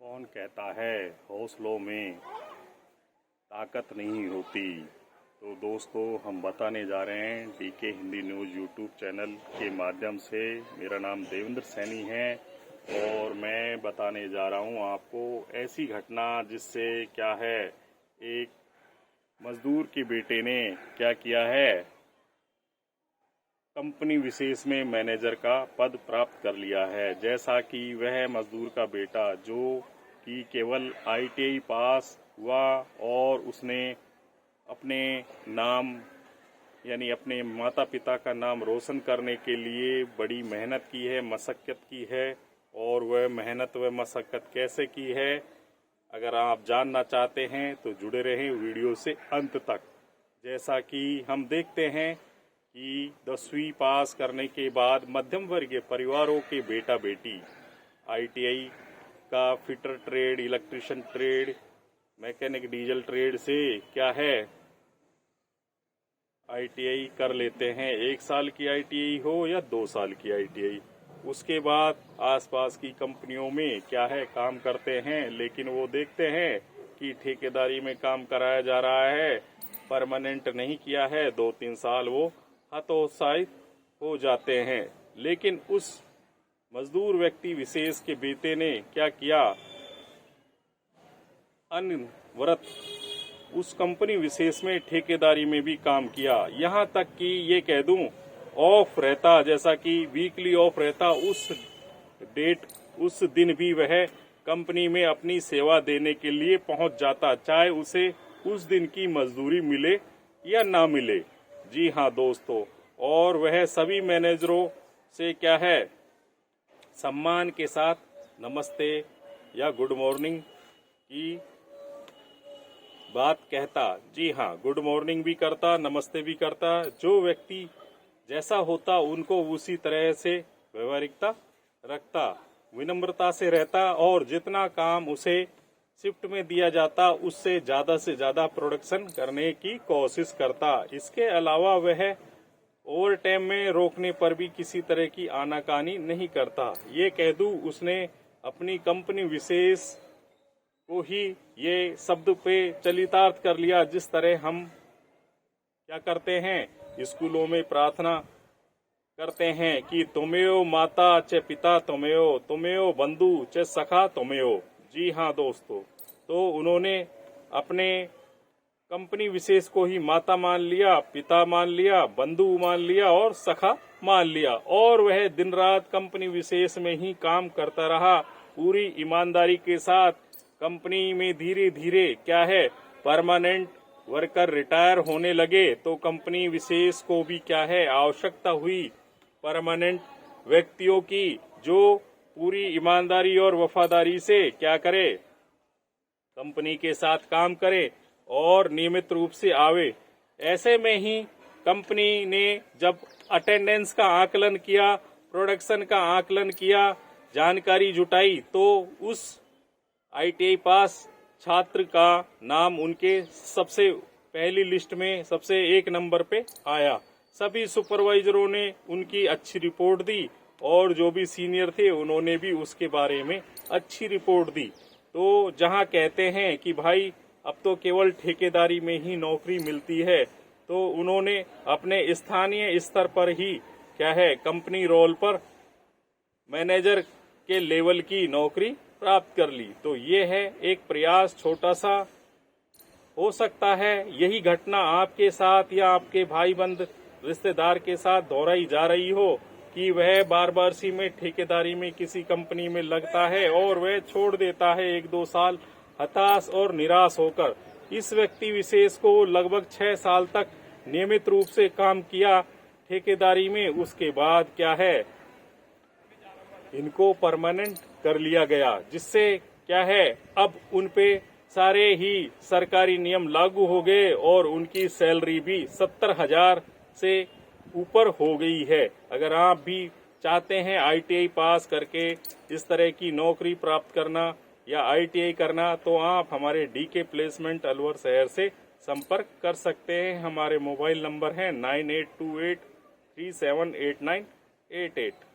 कौन कहता है हौसलों में ताकत नहीं होती। तो दोस्तों, हम बताने जा रहे हैं DK Hindi news YouTube channel के माध्यम से। मेरा नाम देवेंद्र सैनी है और मैं बताने जा रहा हूं आपको ऐसी घटना जिससे क्या है, एक मजदूर के बेटे ने क्या किया है, कंपनी विशेष में मैनेजर का पद प्राप्त कर लिया है। जैसा कि वह मजदूर का बेटा जो कि केवल ITI पास हुआ और उसने अपने नाम यानी अपने माता पिता का नाम रोशन करने के लिए बड़ी मेहनत की है, मशक्कत की है। और वह मेहनत व मशक्कत कैसे की है, अगर आप जानना चाहते हैं तो जुड़े रहें वीडियो से अंत तक। जैसा कि हम देखते हैं कि 10वीं पास करने के बाद मध्यम वर्गीय परिवारों के बेटा बेटी ITI का fitter trade, electrician trade, mechanic diesel trade से क्या है ITI कर लेते हैं। 1 साल की ITI हो या 2 साल की ITI, उसके बाद आसपास की कंपनियों में क्या है काम करते हैं। लेकिन वो देखते हैं कि ठेकेदारी में काम कराया जा रहा है, परमानेंट नहीं किया है। 2-3 साल वो हतोत्साहित हो जाते हैं। लेकिन उस मजदूर व्यक्ति विशेष के बेटे ने क्या किया, अनवरत उस कंपनी विशेष में ठेकेदारी में भी काम किया। यहाँ तक कि ये कह दूं, ऑफ रहता, जैसा कि वीकली ऑफ रहता, उस दिन भी वह कंपनी में अपनी सेवा देने के लिए पहुंच जाता, चाहे उसे उस दिन की मजदूरी मिले या ना मिले। जी हाँ दोस्तों, और वह सभी मैनेजरों से क्या है, सम्मान के साथ नमस्ते या गुड मॉर्निंग की बात कहता। जी हाँ, गुड मॉर्निंग भी करता, नमस्ते भी करता। जो व्यक्ति जैसा होता उनको उसी तरह से व्यवहारिकता रखता, विनम्रता से रहता और जितना काम उसे शिफ्ट में दिया जाता उससे से ज्यादा प्रोडक्शन करने की कोशिश करता। इसके अलावा वह ओवर टाइम में रोकने पर भी किसी तरह की आनाकानी नहीं करता। ये कह दूं, उसने अपनी कंपनी विशेष को ही ये शब्द पे चलितार्थ कर लिया। जिस तरह हम क्या करते हैं, स्कूलों में प्रार्थना करते हैं कि तुमेव माता च पिता तुमेव, तुमेव बंधु च सखा तुमेव। जी हाँ दोस्तों, तो उन्होंने अपने कंपनी विशेष को ही माता मान लिया, पिता मान लिया, बंधु मान लिया और सखा मान लिया। और वह दिन रात कंपनी विशेष में ही काम करता रहा पूरी ईमानदारी के साथ। कंपनी में धीरे धीरे क्या है, परमानेंट वर्कर रिटायर होने लगे तो कंपनी विशेष को भी क्या है, आवश्यकता हुई परमानेंट व्यक्तियों की जो पूरी ईमानदारी और वफादारी से क्या करे, कंपनी के साथ काम करे और नियमित रूप से आवे। ऐसे में ही कंपनी ने जब अटेंडेंस का आकलन किया, प्रोडक्शन का आकलन किया, जानकारी जुटाई, तो उस ITI पास छात्र का नाम उनके सबसे पहली लिस्ट में सबसे 1 नंबर पे आया। सभी सुपरवाइजरों ने उनकी अच्छी रिपोर्ट दी और जो भी सीनियर थे उन्होंने भी उसके बारे में अच्छी रिपोर्ट दी। तो जहां कहते हैं कि भाई अब तो केवल ठेकेदारी में ही नौकरी मिलती है, तो उन्होंने अपने स्थानीय स्तर पर ही क्या है, कंपनी रोल पर मैनेजर के लेवल की नौकरी प्राप्त कर ली। तो ये है एक प्रयास, छोटा सा हो सकता है। यही घटना आपके साथ या आपके भाई बंद रिश्तेदार के साथ दोहराई जा रही हो कि वह बार सी में ठेकेदारी में किसी कंपनी में लगता है और वह छोड़ देता है 1-2 साल हताश और निराश होकर। इस व्यक्ति विशेष को लगभग 6 साल तक नियमित रूप से काम किया ठेकेदारी में। उसके बाद क्या है, इनको परमानेंट कर लिया गया, जिससे क्या है, अब उनपे सारे ही सरकारी नियम लागू हो गए और उनकी सैलरी भी 70,000 से ऊपर हो गई है। अगर आप भी चाहते हैं ITI पास करके इस तरह की नौकरी प्राप्त करना या ITI करना, तो आप हमारे DK प्लेसमेंट अलवर शहर से संपर्क कर सकते हैं। हमारे मोबाइल नंबर है 9828378988।